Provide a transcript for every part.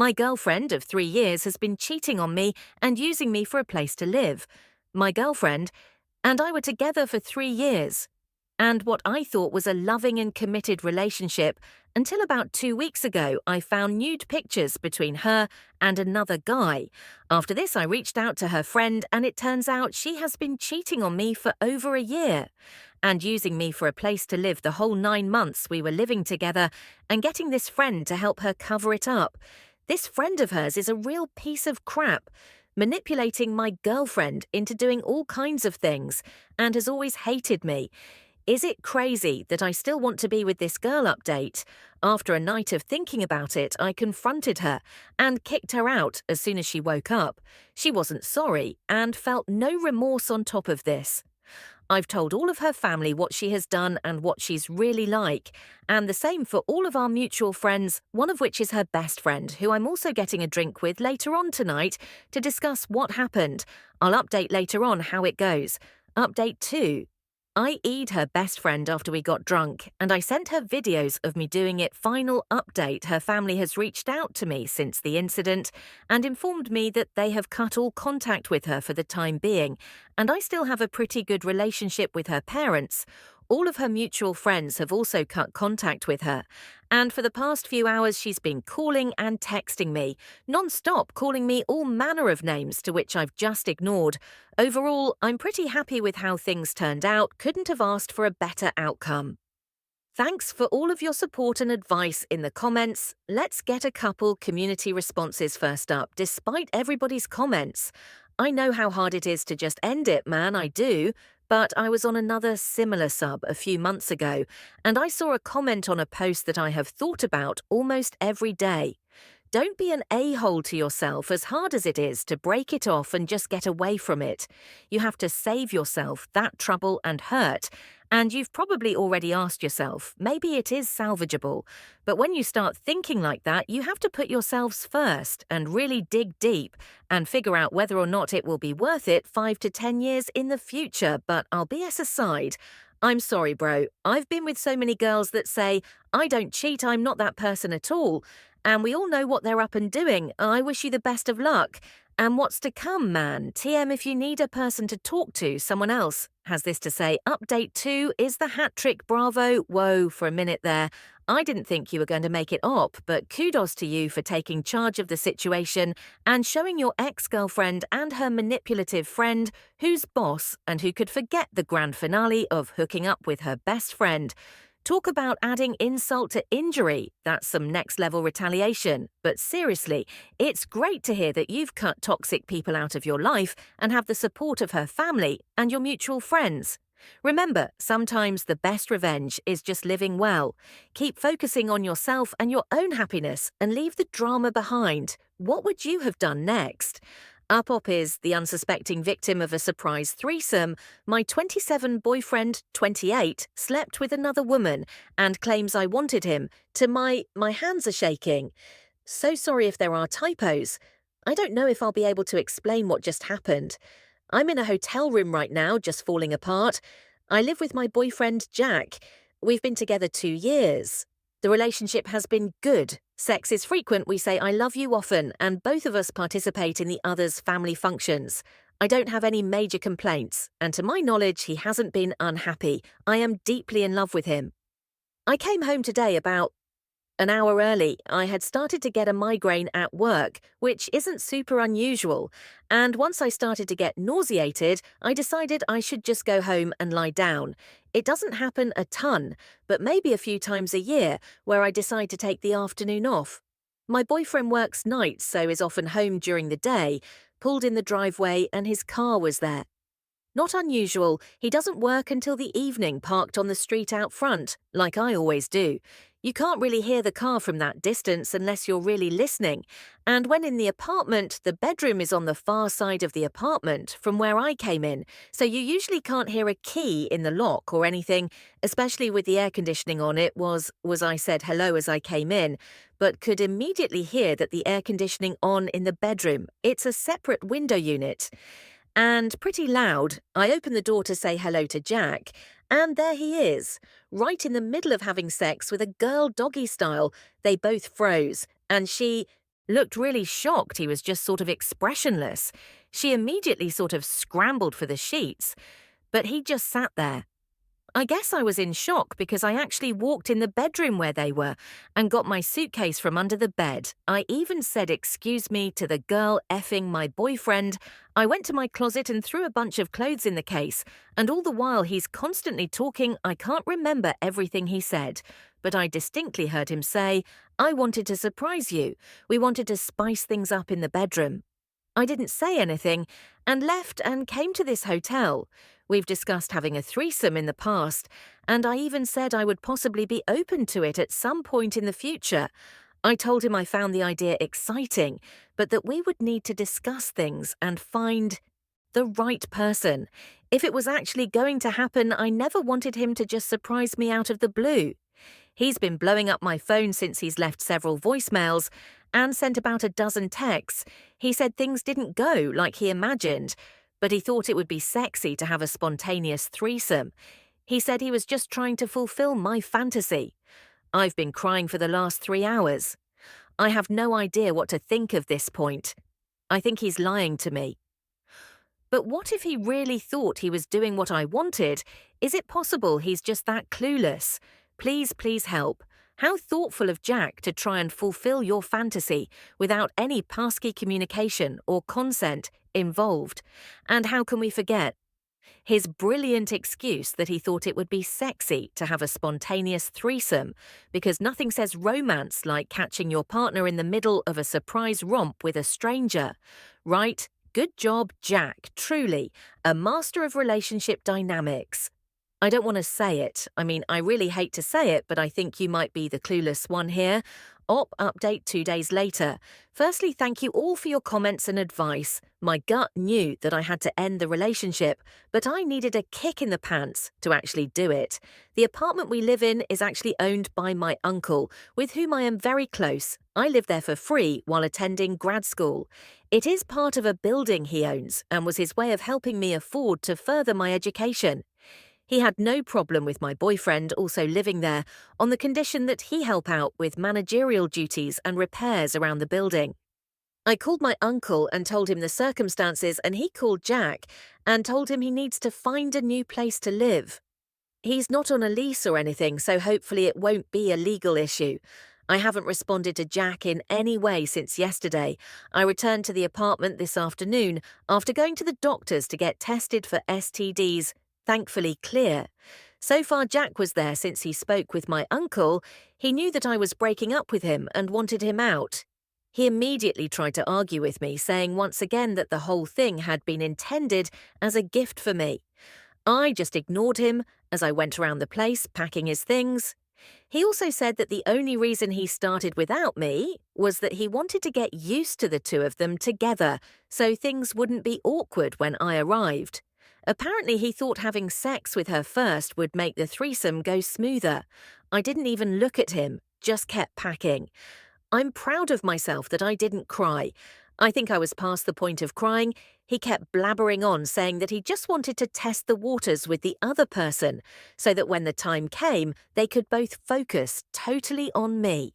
My girlfriend of 3 years has been cheating on me and using me for a place to live. My girlfriend and I were together for 3 years, and what I thought was a loving and committed relationship until about 2 weeks ago I found nude pictures between her and another guy. After this, I reached out to her friend, and it turns out she has been cheating on me for over a year and using me for a place to live the whole 9 months we were living together, and getting this friend to help her cover it up. This friend of hers is a real piece of crap, manipulating my girlfriend into doing all kinds of things, and has always hated me. Is it crazy that I still want to be with this girl? Update. After a night of thinking about it, I confronted her and kicked her out as soon as she woke up. She wasn't sorry and felt no remorse on top of this. I've told all of her family what she has done and what she's really like, and the same for all of our mutual friends, one of which is her best friend, who I'm also getting a drink with later on tonight to discuss what happened. I'll update later on how it goes. Update 2. I E'd her best friend after we got drunk, and I sent her videos of me doing it. Final update: her family has reached out to me since the incident and informed me that they have cut all contact with her for the time being, and I still have a pretty good relationship with her parents. All of her mutual friends have also cut contact with her, and for the past few hours she's been calling and texting me, non-stop calling me all manner of names to which I've just ignored. Overall, I'm pretty happy with how things turned out, couldn't have asked for a better outcome. Thanks for all of your support and advice in the comments. Let's get a couple community responses first up. Despite everybody's comments, I know how hard it is to just end it, man, I do. But I was on another similar sub a few months ago, and I saw a comment on a post that I have thought about almost every day. Don't be an a-hole to yourself, as hard as it is to break it off and just get away from it. You have to save yourself that trouble and hurt, and you've probably already asked yourself, maybe it is salvageable. But when you start thinking like that, you have to put yourselves first and really dig deep and figure out whether or not it will be worth it 5 to 10 years in the future. But I'll BS aside. I'm sorry, bro. I've been with so many girls that say, I don't cheat, I'm not that person at all. And we all know what they're up and doing. I wish you the best of luck. And what's to come, man? TM, if you need a person to talk to, someone else has this to say. Update 2 is the hat trick. Bravo. Whoa, for a minute there. I didn't think you were going to make it up, but kudos to you for taking charge of the situation and showing your ex-girlfriend and her manipulative friend who's boss and who could forget the grand finale of hooking up with her best friend. Talk about adding insult to injury. That's some next-level retaliation. But seriously, it's great to hear that you've cut toxic people out of your life and have the support of her family and your mutual friends. Remember, sometimes the best revenge is just living well. Keep focusing on yourself and your own happiness and leave the drama behind. What would you have done next? Up is the unsuspecting victim of a surprise threesome. My 27 boyfriend, 28, slept with another woman and claims I wanted him. To my hands are shaking. So sorry if there are typos. I don't know if I'll be able to explain what just happened. I'm in a hotel room right now, just falling apart. I live with my boyfriend, Jack. We've been together 2 years. The relationship has been good. Sex is frequent, we say I love you often, and both of us participate in the other's family functions. I don't have any major complaints, and to my knowledge, he hasn't been unhappy. I am deeply in love with him. I came home today about an hour early. I had started to get a migraine at work, which isn't super unusual, and once I started to get nauseated, I decided I should just go home and lie down. It doesn't happen a ton, but maybe a few times a year, where I decide to take the afternoon off. My boyfriend works nights, so is often home during the day. Pulled in the driveway and his car was there. Not unusual, he doesn't work until the evening, parked on the street out front, like I always do. You can't really hear the car from that distance unless you're really listening. And when in the apartment, the bedroom is on the far side of the apartment from where I came in, so you usually can't hear a key in the lock or anything, especially with the air conditioning on. It was I said hello as I came in, but could immediately hear that the air conditioning on in the bedroom. It's a separate window unit. And pretty loud, I open the door to say hello to Jack, and there he is, right in the middle of having sex with a girl doggy style. They both froze, and she looked really shocked. He was just sort of expressionless. She immediately sort of scrambled for the sheets, but he just sat there. I guess I was in shock because I actually walked in the bedroom where they were and got my suitcase from under the bed. I even said excuse me to the girl effing my boyfriend. I went to my closet and threw a bunch of clothes in the case, and all the while he's constantly talking. I can't remember everything he said, but I distinctly heard him say, "I wanted to surprise you. We wanted to spice things up in the bedroom." I didn't say anything and left and came to this hotel. We've discussed having a threesome in the past, and I even said I would possibly be open to it at some point in the future. I told him I found the idea exciting, but that we would need to discuss things and find the right person. If it was actually going to happen, I never wanted him to just surprise me out of the blue. He's been blowing up my phone since he's left several voicemails and sent about a dozen texts. He said things didn't go like he imagined, but he thought it would be sexy to have a spontaneous threesome. He said he was just trying to fulfill my fantasy. I've been crying for the last 3 hours. I have no idea what to think of this point. I think he's lying to me. But what if he really thought he was doing what I wanted? Is it possible he's just that clueless? Please, please help. How thoughtful of Jack to try and fulfill your fantasy without any pesky communication or consent involved. And how can we forget his brilliant excuse that he thought it would be sexy to have a spontaneous threesome, because nothing says romance like catching your partner in the middle of a surprise romp with a stranger. Right? Good job, Jack, truly, a master of relationship dynamics. I don't want to say it. I mean, I really hate to say it, but I think you might be the clueless one here. Op update 2 days later. Firstly, thank you all for your comments and advice. My gut knew that I had to end the relationship, but I needed a kick in the pants to actually do it. The apartment we live in is actually owned by my uncle, with whom I am very close. I live there for free while attending grad school. It is part of a building he owns and was his way of helping me afford to further my education. He had no problem with my boyfriend also living there, on the condition that he help out with managerial duties and repairs around the building. I called my uncle and told him the circumstances, and he called Jack and told him he needs to find a new place to live. He's not on a lease or anything, so hopefully it won't be a legal issue. I haven't responded to Jack in any way since yesterday. I returned to the apartment this afternoon after going to the doctors to get tested for STDs. Thankfully clear. So far, Jack was there since he spoke with my uncle. He knew that I was breaking up with him and wanted him out. He immediately tried to argue with me, saying once again that the whole thing had been intended as a gift for me. I just ignored him as I went around the place packing his things. He also said that the only reason he started without me was that he wanted to get used to the two of them together, so things wouldn't be awkward when I arrived. Apparently he thought having sex with her first would make the threesome go smoother. I didn't even look at him, just kept packing. I'm proud of myself that I didn't cry. I think I was past the point of crying. He kept blabbering on, saying that he just wanted to test the waters with the other person, so that when the time came, they could both focus totally on me.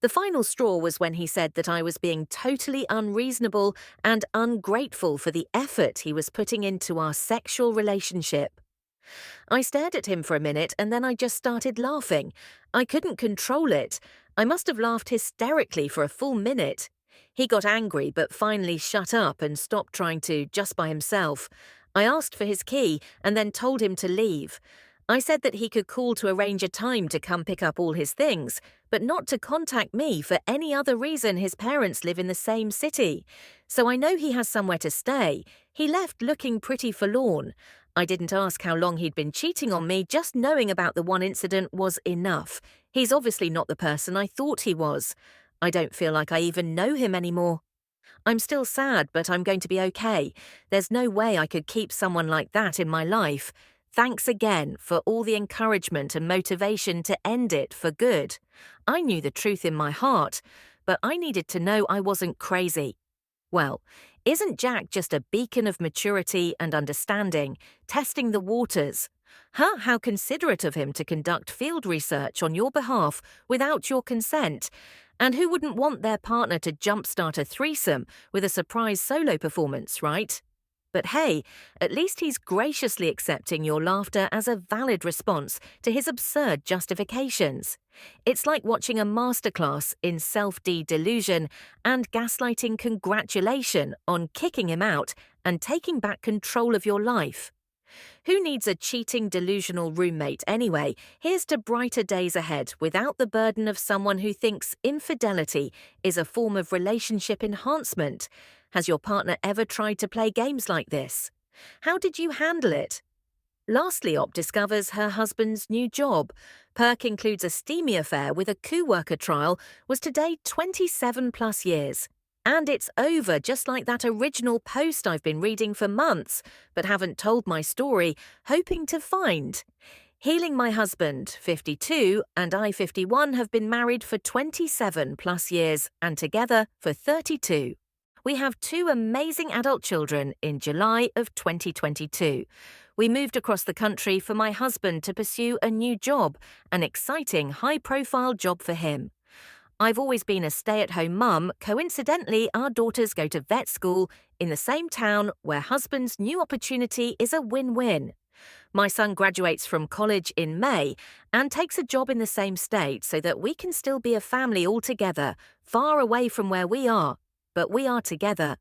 The final straw was when he said that I was being totally unreasonable and ungrateful for the effort he was putting into our sexual relationship. I stared at him for a minute and then I just started laughing. I couldn't control it. I must have laughed hysterically for a full minute. He got angry but finally shut up and stopped trying to just by himself. I asked for his key and then told him to leave. I said that he could call to arrange a time to come pick up all his things, but not to contact me for any other reason. His parents live in the same city, so I know he has somewhere to stay. He left looking pretty forlorn. I didn't ask how long he'd been cheating on me, just knowing about the one incident was enough. He's obviously not the person I thought he was. I don't feel like I even know him anymore. I'm still sad, but I'm going to be okay. There's no way I could keep someone like that in my life. Thanks again for all the encouragement and motivation to end it for good. I knew the truth in my heart, but I needed to know I wasn't crazy. Well, isn't Jack just a beacon of maturity and understanding, testing the waters? How considerate of him to conduct field research on your behalf without your consent. And who wouldn't want their partner to jumpstart a threesome with a surprise solo performance, right? But hey, at least he's graciously accepting your laughter as a valid response to his absurd justifications. It's like watching a masterclass in self-delusion and gaslighting congratulation on kicking him out and taking back control of your life. Who needs a cheating, delusional roommate anyway? Here's to brighter days ahead without the burden of someone who thinks infidelity is a form of relationship enhancement. Has your partner ever tried to play games like this? How did you handle it? Lastly, Op discovers her husband's new job. Perk includes a steamy affair with a coworker trial, was today 27 plus years. And it's over, just like that original post I've been reading for months, but haven't told my story, hoping to find. Healing my husband, 52, and I, 51, have been married for 27 plus years and together for 32. We have 2 amazing adult children in July of 2022. We moved across the country for my husband to pursue a new job, an exciting, high-profile job for him. I've always been a stay-at-home mum. Coincidentally, our daughters go to vet school in the same town where husband's new opportunity is a win-win. My son graduates from college in May and takes a job in the same state so that we can still be a family all together, far away from where we are, but we are together.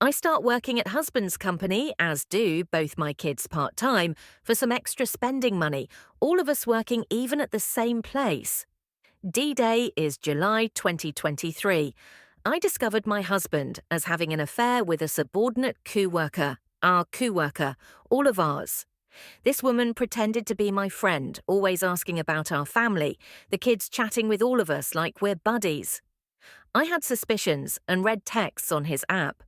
I start working at husband's company, as do both my kids part-time, for some extra spending money, all of us working even at the same place. D-Day is July 2023. I discovered my husband as having an affair with a subordinate coworker, our coworker, all of ours. This woman pretended to be my friend, always asking about our family, the kids chatting with all of us like we're buddies. I had suspicions and read texts on his app.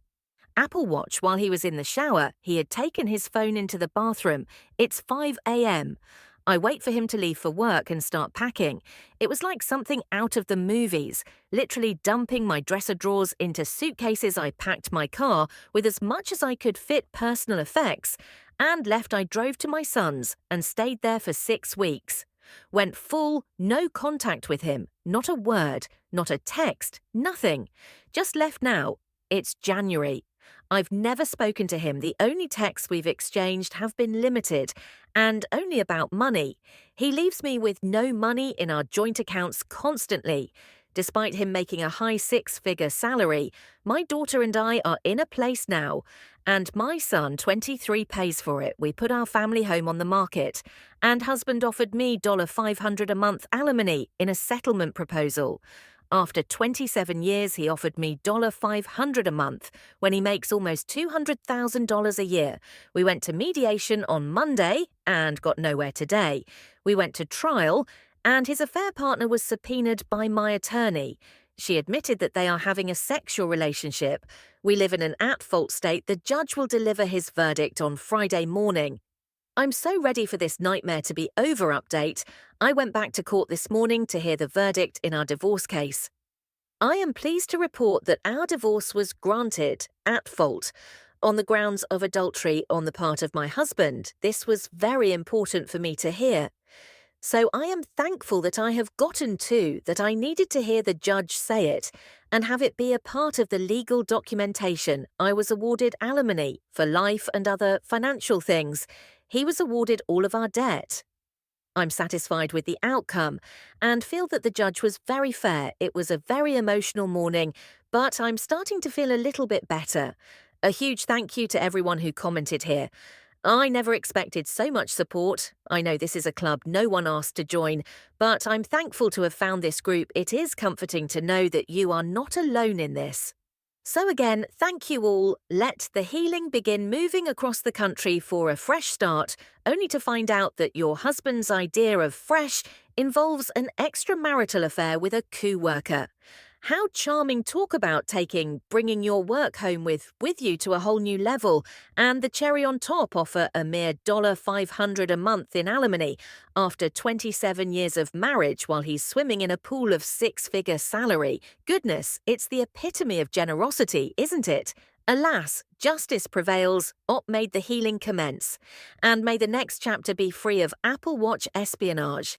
Apple Watch while he was in the shower, he had taken his phone into the bathroom. It's 5 a.m. I wait for him to leave for work and start packing. It was like something out of the movies, literally dumping my dresser drawers into suitcases. I packed my car with as much as I could fit personal effects and left. I drove to my son's and stayed there for 6 weeks. Went full, no contact with him, not a word, not a text, nothing. Just left now. It's January. I've never spoken to him. The only texts we've exchanged have been limited and only about money. He leaves me with no money in our joint accounts constantly. Despite him making a high 6-figure salary, my daughter and I are in a place now, and my son, 23, pays for it. We put our family home on the market, and husband offered me $500 a month alimony in a settlement proposal. After 27 years, he offered me $500 a month when he makes almost $200,000 a year. We went to mediation on Monday and got nowhere today. We went to trial, and his affair partner was subpoenaed by my attorney. She admitted that they are having a sexual relationship. We live in an at-fault state. The judge will deliver his verdict on Friday morning. I'm so ready for this nightmare to be over update. I went back to court this morning to hear the verdict in our divorce case. I am pleased to report that our divorce was granted at fault on the grounds of adultery on the part of my husband. This was very important for me to hear. So I am thankful that I have gotten to that. I needed to hear the judge say it and have it be a part of the legal documentation. I was awarded alimony for life and other financial things. He was awarded all of our debt. I'm satisfied with the outcome and feel that the judge was very fair. It was a very emotional morning, but I'm starting to feel a little bit better. A huge thank you to everyone who commented here. I never expected so much support. I know this is a club no one asked to join, but I'm thankful to have found this group. It is comforting to know that you are not alone in this. So again, thank you all. Let the healing begin. Moving across the country for a fresh start, only to find out that your husband's idea of fresh involves an extramarital affair with a coworker. How charming. Talk about bringing your work home with you to a whole new level, and the cherry on top, offer a mere $500 a month in alimony after 27 years of marriage while he's swimming in a pool of 6-figure salary. Goodness, it's the epitome of generosity, isn't it? Alas, justice prevails. Op made the healing commence. And may the next chapter be free of Apple Watch espionage.